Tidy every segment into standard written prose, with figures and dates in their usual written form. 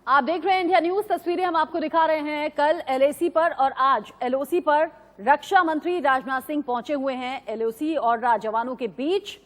आप देख रहे हैं इंडिया न्यूज। तस्वीरें हम आपको दिखा रहे हैं कल एलएसी पर और आज एलओसी पर। रक्षा मंत्री राजनाथ सिंह पहुंचे हुए हैं एलओसी और जवानों के बीच।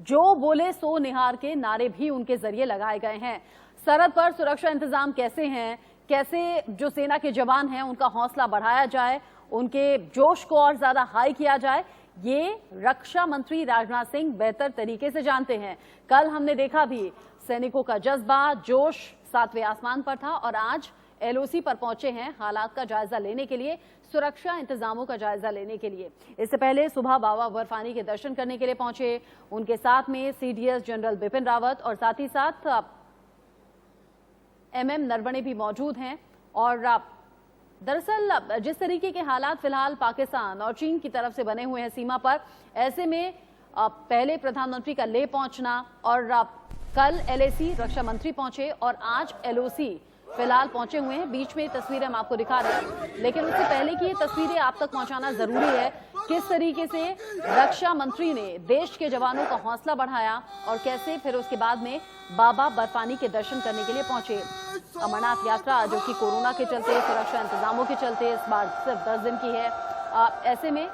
जो बोले सो निहार के नारे भी उनके जरिए लगाए गए हैं। सरहद पर सुरक्षा इंतजाम कैसे हैं, कैसे जो सेना के जवान हैं उनका हौसला बढ़ाया जाए, उनके जोश को और ज्यादा हाई किया जाए, ये रक्षा मंत्री राजनाथ सिंह बेहतर तरीके से जानते हैं। कल हमने देखा भी सैनिकों का जज्बा, जोश 7वें आसमान पर था और आज एलओसी पर पहुंचे हैं हालात का जायजा लेने के लिए, सुरक्षा इंतजामों का जायजा लेने के लिए। इससे पहले सुबह बाबा बर्फानी के दर्शन करने के लिए पहुंचे। उनके साथ में सीडीएस जनरल बिपिन रावत और साथ ही साथ एमएम नरवणे भी मौजूद हैं। और दरअसल जिस तरीके के हालात फिलहाल पाकिस्तान और चीन की तरफ से बने हुए हैं सीमा पर, ऐसे में पहले प्रधानमंत्री का लेह पहुंचना और कल एलएसी रक्षा मंत्री पहुंचे और आज एलओसी फिलहाल पहुंचे हुए हैं। बीच में तस्वीरें हम आपको दिखा रहे हैं, लेकिन उससे पहले की ये तस्वीरें आप तक पहुंचाना जरूरी है। किस तरीके से रक्षा मंत्री ने देश के जवानों का हौसला बढ़ाया और कैसे फिर उसके बाद में बाबा बर्फानी के दर्शन करने के लिए पहुंचे। अमरनाथ यात्रा जो कि कोरोना के चलते, सुरक्षा इंतजामों के चलते इस बार सिर्फ 10 दिन की है। ऐसे में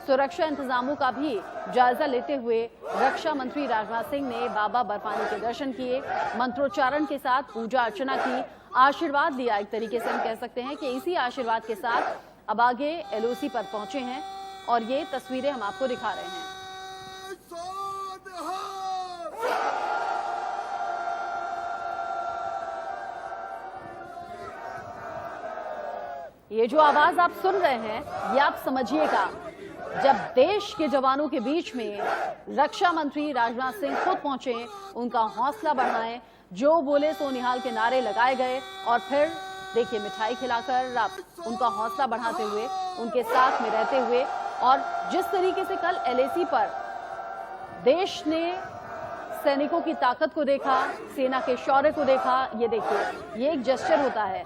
सुरक्षा इंतजामों का भी जायजा लेते हुए रक्षा मंत्री राजनाथ सिंह ने बाबा बर्फानी के दर्शन किए, मंत्रोच्चारण के साथ पूजा अर्चना की, आशीर्वाद दिया। एक तरीके से हम कह सकते हैं कि इसी आशीर्वाद के साथ अब आगे एलओसी पर पहुंचे हैं और ये तस्वीरें हम आपको दिखा रहे हैं। ये जो आवाज आप सुन रहे हैं ये आप समझिएगा, जब देश के जवानों के बीच में रक्षा मंत्री राजनाथ सिंह खुद पहुंचे, उनका हौसला बढ़ाएं, जो बोले सो निहाल के नारे लगाए गए और फिर देखिए मिठाई खिलाकर उनका हौसला बढ़ाते हुए, उनके साथ में रहते हुए। और जिस तरीके से कल एलएसी पर देश ने सैनिकों की ताकत को देखा, सेना के शौर्य को देखा, ये देखिए ये एक जेस्चर होता है।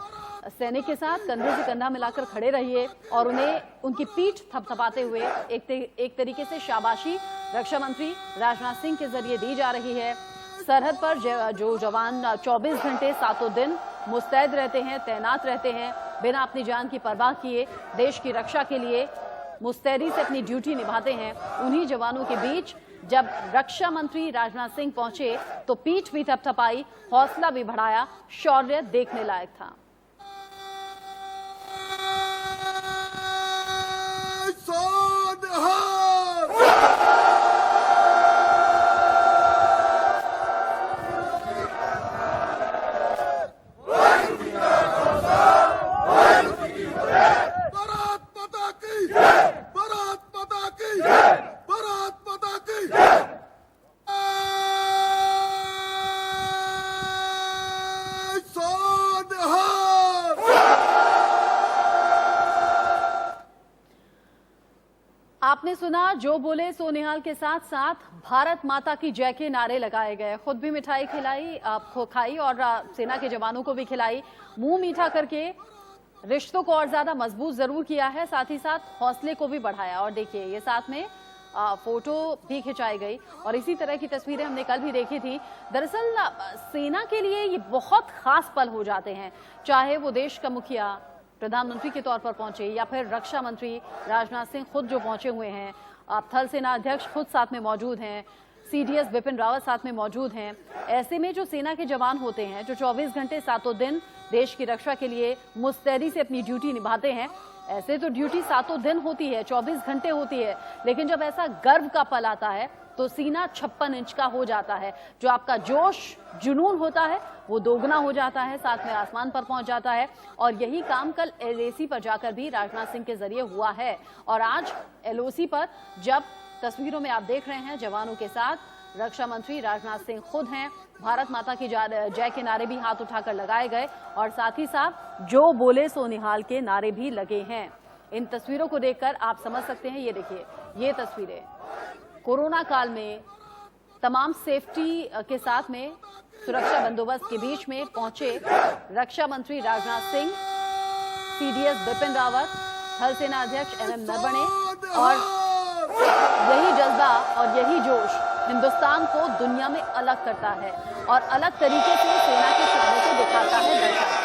सैनिक के साथ कंधे से कंधा मिलाकर खड़े रहिए और उन्हें उनकी पीठ थपथपाते हुए एक तरीके से शाबाशी रक्षा मंत्री राजनाथ सिंह के जरिए दी जा रही है। सरहद पर जो जवान 24 घंटे 7 दिन मुस्तैद रहते हैं, तैनात रहते हैं, बिना अपनी जान की परवाह किए देश की रक्षा के लिए मुस्तैदी से अपनी ड्यूटी निभाते हैं, उन्हीं जवानों के बीच जब रक्षा मंत्री राजनाथ सिंह पहुंचे तो पीठ भी थपथपाई, हौसला भी बढ़ाया, शौर्य देखने लायक था। आपने सुना जो बोले सो निहाल के साथ साथ भारत माता की जय के नारे लगाए गए। खुद भी मिठाई खिलाई, खाई और सेना के जवानों को भी खिलाई। मुंह मीठा करके रिश्तों को और ज्यादा मजबूत जरूर किया है, साथ ही साथ हौसले को भी बढ़ाया। और देखिए ये साथ में फोटो भी खिंचाई गई और इसी तरह की तस्वीरें हमने कल भी देखी थी। दरअसल सेना के लिए ये बहुत खास पल हो जाते हैं, चाहे वो देश का मुखिया प्रधानमंत्री के तौर पर पहुंचे या फिर रक्षा मंत्री राजनाथ सिंह खुद जो पहुंचे हुए हैं, थल सेना अध्यक्ष खुद साथ में मौजूद हैं, सीडीएस बिपिन रावत साथ में मौजूद हैं। ऐसे में जो सेना के जवान होते हैं, जो 24 घंटे 7 दिन देश की रक्षा के लिए मुस्तैदी से अपनी ड्यूटी निभाते हैं, ऐसे तो ड्यूटी 7 दिन होती है, 24 घंटे होती है, लेकिन जब ऐसा गर्व का पल आता है तो सीना 56 इंच का हो जाता है। जो आपका जोश जुनून होता है वो दोगुना हो जाता है, साथ में आसमान पर पहुंच जाता है। और यही काम कल एलएसी पर जाकर भी राजनाथ सिंह के जरिए हुआ है। और आज एलओसी पर जब तस्वीरों में आप देख रहे हैं जवानों के साथ रक्षा मंत्री राजनाथ सिंह खुद हैं, भारत माता की जय के नारे भी हाथ उठाकर लगाए गए और साथ ही साथ जो बोले सो निहाल के नारे भी लगे हैं। इन तस्वीरों को देखकर आप समझ सकते हैं। ये देखिए ये तस्वीरें कोरोना काल में तमाम सेफ्टी के साथ में सुरक्षा बंदोबस्त के बीच में पहुंचे रक्षा मंत्री राजनाथ सिंह, सीडीएस बिपिन रावत, थल सेना अध्यक्ष एमएम नरवणे। और यही जज्बा और यही जोश हिंदुस्तान को दुनिया में अलग करता है और अलग तरीके से सेना के शौर्य को दिखाता है, दर्शाता है।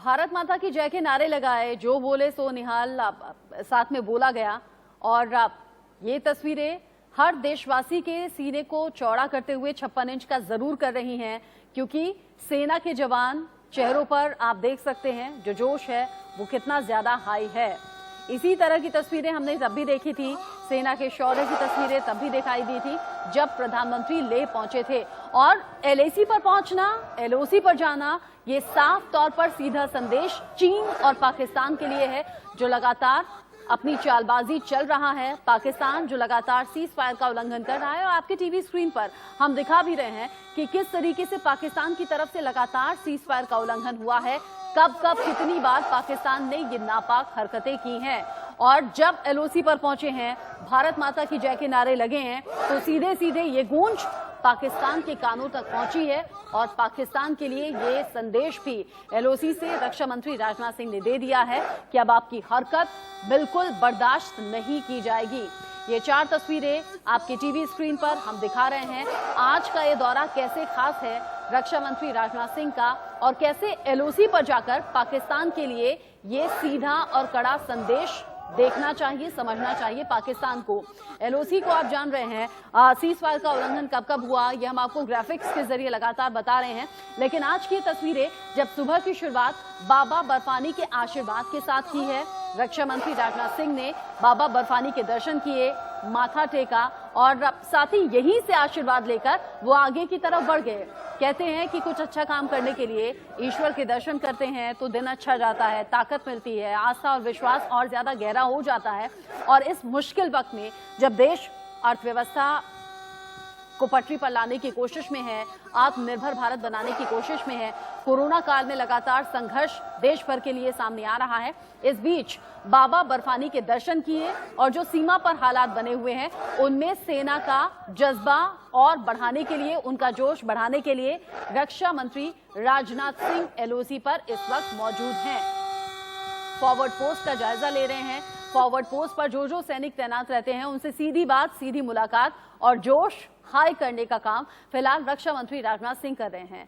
भारत माता की जय के नारे लगाए, जो बोले सो निहाल साथ में बोला गया। और ये तस्वीरें हर देशवासी के सीने को चौड़ा करते हुए 56 इंच का जरूर कर रही हैं, क्योंकि सेना के जवान चेहरों पर आप देख सकते हैं जो जोश है वो कितना ज्यादा हाई है। इसी तरह की तस्वीरें हमने तब भी देखी थी, सेना के शौर्य की तस्वीरें तब भी दिखाई दी थी जब प्रधानमंत्री लेह पहुंचे थे। और एलएसी पर पहुंचना, एलओसी पर जाना, ये साफ तौर पर सीधा संदेश चीन और पाकिस्तान के लिए है, जो लगातार अपनी चालबाजी चल रहा है। पाकिस्तान जो लगातार सीज फायर का उल्लंघन कर रहा है, और आपके टीवी स्क्रीन पर हम दिखा भी रहे हैं कि किस तरीके से पाकिस्तान की तरफ से लगातार सीज फायर का उल्लंघन हुआ है, कब कब कितनी बार पाकिस्तान ने ये नापाक हरकतें की हैं। और जब एलओसी पर पहुंचे हैं, भारत माता की जय के नारे लगे हैं, तो सीधे सीधे ये गूंज पाकिस्तान के कानों तक पहुंची है। और पाकिस्तान के लिए ये संदेश भी एलओसी से रक्षा मंत्री राजनाथ सिंह ने दे दिया है कि अब आपकी हरकत बिल्कुल बर्दाश्त नहीं की जाएगी। ये 4 तस्वीरें आपके टीवी स्क्रीन पर हम दिखा रहे हैं। आज का ये दौरा कैसे खास है रक्षा मंत्री राजनाथ सिंह का, और कैसे एलओसी पर जाकर पाकिस्तान के लिए ये सीधा और कड़ा संदेश देखना चाहिए, समझना चाहिए पाकिस्तान को। एलओसी को आप जान रहे हैं, सीज फायर का उल्लंघन कब कब हुआ, ये हम आपको ग्राफिक्स के जरिए लगातार बता रहे हैं। लेकिन आज की तस्वीरें जब सुबह की शुरुआत बाबा बर्फानी के आशीर्वाद के साथ की है। रक्षा मंत्री राजनाथ सिंह ने बाबा बर्फानी के दर्शन किए, माथा टेका, और साथ ही यहीं से आशीर्वाद लेकर वो आगे की तरफ बढ़ गए। कहते हैं कि कुछ अच्छा काम करने के लिए ईश्वर के दर्शन करते हैं तो दिन अच्छा जाता है, ताकत मिलती है, आस्था और विश्वास और ज्यादा गहरा हो जाता है। और इस मुश्किल वक्त में जब देश अर्थव्यवस्था को पटरी पर लाने की कोशिश में है, आत्मनिर्भर भारत बनाने की कोशिश में है, कोरोना काल में लगातार संघर्ष देश भर के लिए सामने आ रहा है, इस बीच बाबा बर्फानी के दर्शन किए और जो सीमा पर हालात बने हुए हैं उनमें सेना का जज्बा और बढ़ाने के लिए, उनका जोश बढ़ाने के लिए रक्षा मंत्री राजनाथ सिंह एलओसी पर इस वक्त मौजूद हैं। फॉरवर्ड पोस्ट का जायजा ले रहे हैं। फॉरवर्ड पोस्ट पर जो सैनिक तैनात रहते हैं उनसे सीधी बात, सीधी मुलाकात और जोश हाई करने का काम फिलहाल रक्षा मंत्री राजनाथ सिंह कर रहे हैं।